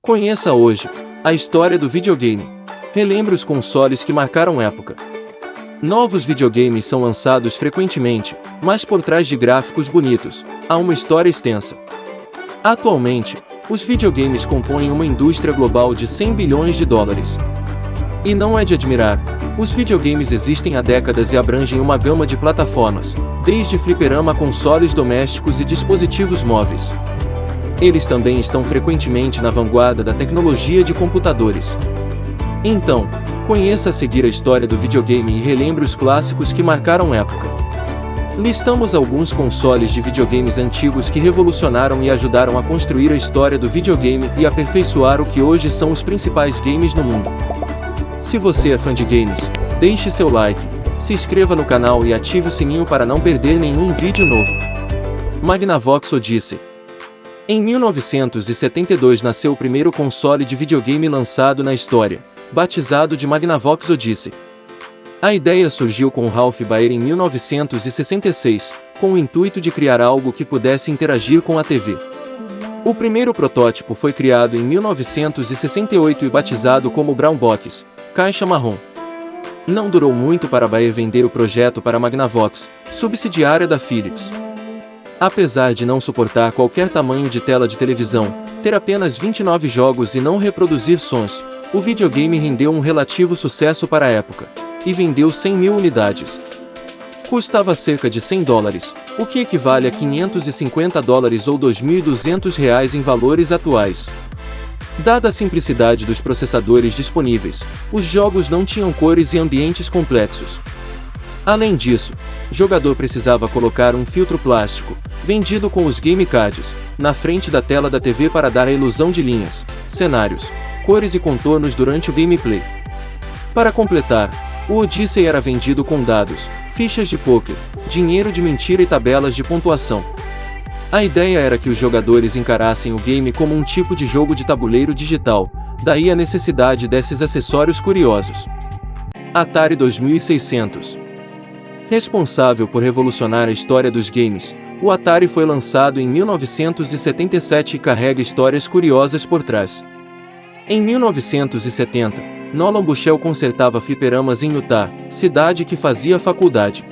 Conheça hoje a história do videogame. Relembre os consoles que marcaram época. Novos videogames são lançados frequentemente, mas por trás de gráficos bonitos, há uma história extensa. Atualmente, os videogames compõem uma indústria global de 100 bilhões de dólares. E não é de admirar, os videogames existem há décadas e abrangem uma gama de plataformas, desde fliperama a consoles domésticos e dispositivos móveis. Eles também estão frequentemente na vanguarda da tecnologia de computadores. Então, conheça a seguir a história do videogame e relembre os clássicos que marcaram época. Listamos alguns consoles de videogames antigos que revolucionaram e ajudaram a construir a história do videogame e aperfeiçoar o que hoje são os principais games no mundo. Se você é fã de games, deixe seu like, se inscreva no canal e ative o sininho para não perder nenhum vídeo novo. Magnavox Odyssey. Em 1972 nasceu o primeiro console de videogame lançado na história, batizado de Magnavox Odyssey. A ideia surgiu com Ralph Baer em 1966, com o intuito de criar algo que pudesse interagir com a TV. O primeiro protótipo foi criado em 1968 e batizado como Brown Box, caixa marrom. Não durou muito para Baer vender o projeto para a Magnavox, subsidiária da Philips. Apesar de não suportar qualquer tamanho de tela de televisão, ter apenas 29 jogos e não reproduzir sons, o videogame rendeu um relativo sucesso para a época, e vendeu 100 mil unidades. Custava cerca de $100, o que equivale a $550 ou R$2.200 em valores atuais. Dada a simplicidade dos processadores disponíveis, os jogos não tinham cores e ambientes complexos. Além disso, o jogador precisava colocar um filtro plástico, vendido com os gamepads, na frente da tela da TV para dar a ilusão de linhas, cenários, cores e contornos durante o gameplay. Para completar, o Odyssey era vendido com dados, fichas de pôquer, dinheiro de mentira e tabelas de pontuação. A ideia era que os jogadores encarassem o game como um tipo de jogo de tabuleiro digital, daí a necessidade desses acessórios curiosos. Atari 2600. Responsável por revolucionar a história dos games, o Atari foi lançado em 1977 e carrega histórias curiosas por trás. Em 1970, Nolan Bushnell consertava fliperamas em Utah, cidade que fazia faculdade.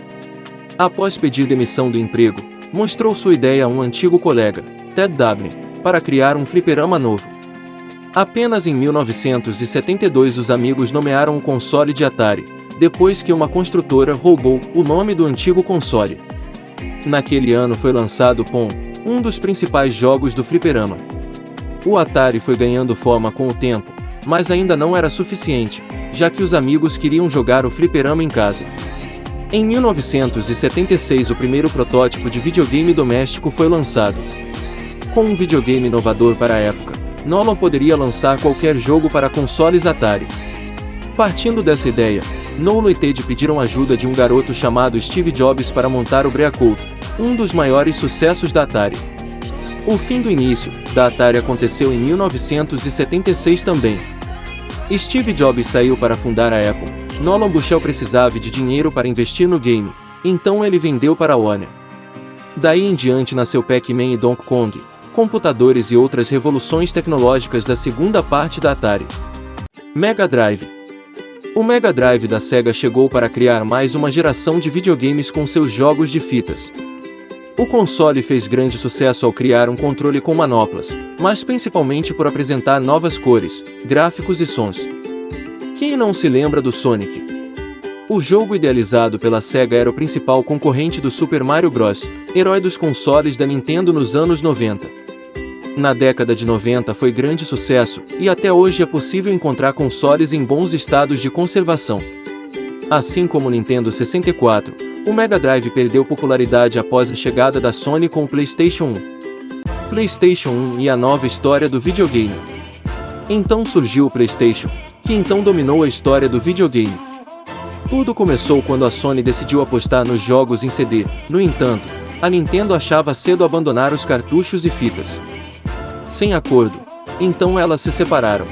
Após pedir demissão do emprego, mostrou sua ideia a um antigo colega, Ted Dabney, para criar um fliperama novo. Apenas em 1972 os amigos nomearam o console de Atari, depois que uma construtora roubou o nome do antigo console. Naquele ano foi lançado Pong, um dos principais jogos do fliperama. O Atari foi ganhando forma com o tempo, mas ainda não era suficiente, já que os amigos queriam jogar o fliperama em casa. Em 1976 o primeiro protótipo de videogame doméstico foi lançado. Com um videogame inovador para a época, Nolan poderia lançar qualquer jogo para consoles Atari. Partindo dessa ideia, Nolan e Ted pediram ajuda de um garoto chamado Steve Jobs para montar o Breakout, um dos maiores sucessos da Atari. O fim do início da Atari aconteceu em 1976 também. Steve Jobs saiu para fundar a Apple. Nolan Bushnell precisava de dinheiro para investir no game, então ele vendeu para a Warner. Daí em diante nasceu Pac-Man e Donkey Kong, computadores e outras revoluções tecnológicas da segunda parte da Atari. Mega Drive. O Mega Drive da Sega chegou para criar mais uma geração de videogames com seus jogos de fitas. O console fez grande sucesso ao criar um controle com manoplas, mas principalmente por apresentar novas cores, gráficos e sons. Quem não se lembra do Sonic? O jogo idealizado pela Sega era o principal concorrente do Super Mario Bros., herói dos consoles da Nintendo nos anos 90. Na década de 90 foi grande sucesso, e até hoje é possível encontrar consoles em bons estados de conservação. Assim como o Nintendo 64, o Mega Drive perdeu popularidade após a chegada da Sony com o PlayStation 1. PlayStation 1 e a nova história do videogame. Então surgiu o PlayStation, que então dominou a história do videogame. Tudo começou quando a Sony decidiu apostar nos jogos em CD, no entanto, a Nintendo achava cedo abandonar os cartuchos e fitas. Sem acordo, então elas se separaram.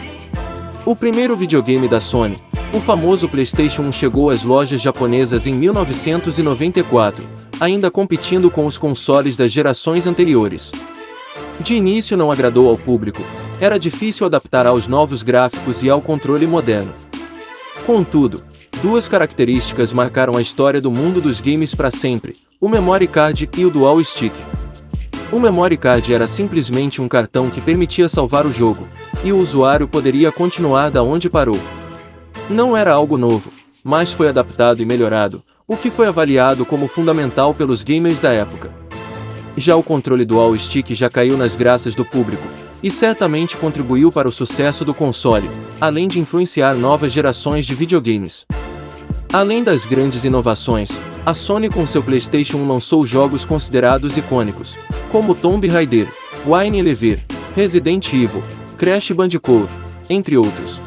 O primeiro videogame da Sony, o famoso PlayStation 1, chegou às lojas japonesas em 1994, ainda competindo com os consoles das gerações anteriores. De início não agradou ao público, Era difícil adaptar aos novos gráficos e ao controle moderno. Contudo, duas características marcaram a história do mundo dos games para sempre: o Memory Card e o Dual Stick. O Memory Card era simplesmente um cartão que permitia salvar o jogo, e o usuário poderia continuar da onde parou. Não era algo novo, mas foi adaptado e melhorado, o que foi avaliado como fundamental pelos gamers da época. Já o controle Dual Stick já caiu nas graças do público, e certamente contribuiu para o sucesso do console, além de influenciar novas gerações de videogames. Além das grandes inovações, a Sony com seu PlayStation 1 lançou jogos considerados icônicos, como Tomb Raider, Wine Elevator, Resident Evil, Crash Bandicoot, entre outros.